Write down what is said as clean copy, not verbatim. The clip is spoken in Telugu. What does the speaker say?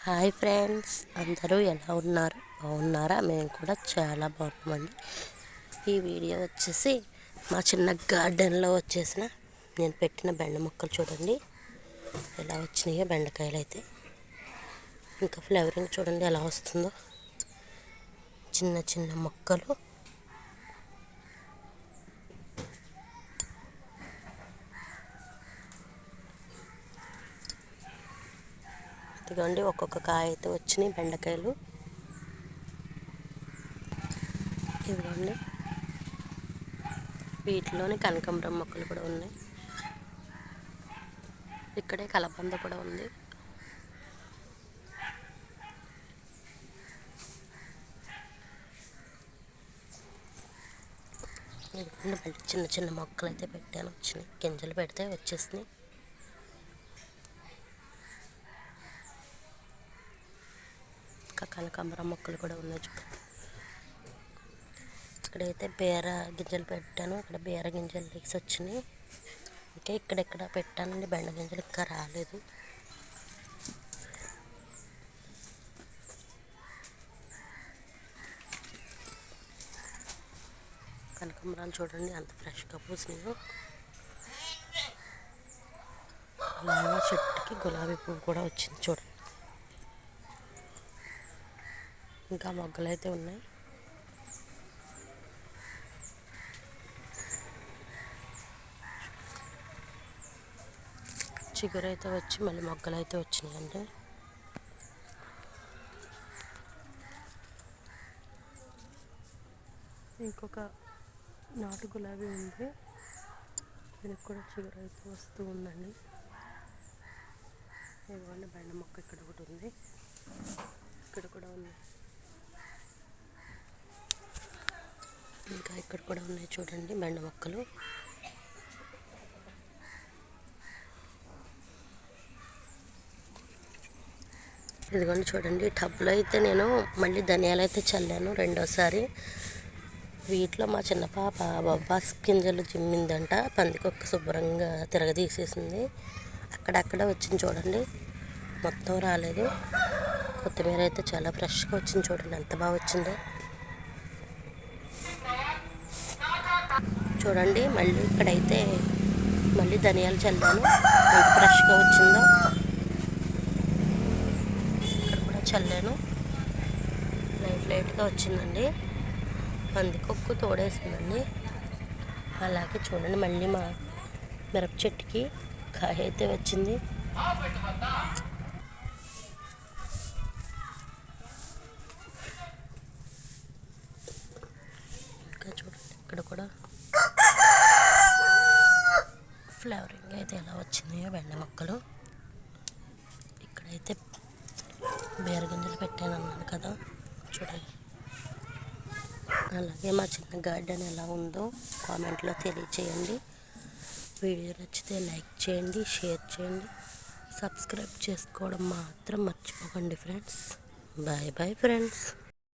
హాయ్ ఫ్రెండ్స్, అందరూ ఎలా ఉన్నారు? బాగున్నారా? మేము కూడా చాలా బాగున్నామండి. ఈ వీడియో వచ్చేసి మా చిన్న గార్డెన్లో వచ్చేసిన నేను పెట్టిన బెండ మొక్కలు చూడండి ఎలా వచ్చినాయో. బెండకాయలు అయితే ఇంకా ఫ్లవరింగ్ చూడండి ఎలా వస్తుందో. చిన్న చిన్న మొక్కలు ఇదిగోండి, ఒక్కొక్క కాయ అయితే వచ్చినాయి బెండకాయలు. ఇదిగోండి, వీటిలోని కనకాంబరం మొక్కలు కూడా ఉన్నాయి. ఇక్కడే కలబంద కూడా ఉంది. ఇదిగోండి, చిన్న చిన్న మొక్కలు అయితే పెట్టాను, వచ్చినాయి. గింజలు పెడితే వచ్చేసినాయి. ఇంకా కనకాంబరం మొక్కలు కూడా ఉన్నాయి చూడండి. ఇక్కడైతే బీర గింజలు పెట్టాను, ఇక్కడ బీర గింజలు తీసి వచ్చినాయి. ఇంకా ఇక్కడెక్కడ పెట్టానండి బెండ గింజలు, ఇంకా రాలేదు. కనకాంబరాలు చూడండి అంత ఫ్రెష్గా పూసినాయో. అలాగే చెట్టుకి గులాబీ పువ్వు కూడా వచ్చింది చూడండి. ఇంకా మొగ్గలు అయితే ఉన్నాయి. చిగురు అయితే వచ్చి మళ్ళీ మొగ్గలు అయితే వచ్చినాయండి. ఇంకొక నాటు గులాబీ ఉంది, దీనికి కూడా చిగురు అయితే వస్తూ ఉందండి. ఇదిగోండి బెండ మొక్క ఇక్కడ ఒకటి ఉంది, ఇక్కడ కూడా ఉంది. ఇంకా ఇక్కడ కూడా ఉన్నాయి చూడండి బెండ మొక్కలు. ఇదిగోండి చూడండి, టబ్లో అయితే నేను మళ్ళీ ధనియాలు అయితే చల్లాను రెండోసారి. వీటిలో మా చిన్న పాప బొబ్బాస్ గింజలు చిమ్మిందంట, పందికొక్క శుభ్రంగా తిరగదీసేసింది. అక్కడక్కడ వచ్చింది చూడండి, మొత్తం రాలేదు. కొత్తిమీర అయితే చాలా ఫ్రెష్గా వచ్చింది చూడండి, ఎంత బాగా వచ్చిందో చూడండి. మళ్ళీ ఇక్కడైతే మళ్ళీ ధనియాలు చల్లాను, ఎంత ఫ్రెష్గా వచ్చిందో. ఇక్కడ కూడా చల్లాను, లైట్గా వచ్చిందండి, పందికొక్కు తోడేసిందండి. అలాగే చూడండి మళ్ళీ మా మిరప చెట్టుకి కాయ అయితే వచ్చింది. ఇంకా చూడండి ఇక్కడ కూడా ఫ్లవరింగ్ అయితే ఎలా వచ్చినాయో బెండ మొక్కలు. ఇక్కడైతే బీర గింజలు పెట్టాను అన్నాను కదా చూడండి. అలాగే మా చిన్న గార్డెన్ ఎలా ఉందో కామెంట్లో తెలియచేయండి. వీడియో నచ్చితే లైక్ చేయండి, షేర్ చేయండి, సబ్స్క్రైబ్ చేసుకోవడం మాత్రం మర్చిపోకండి ఫ్రెండ్స్. Bye bye friends.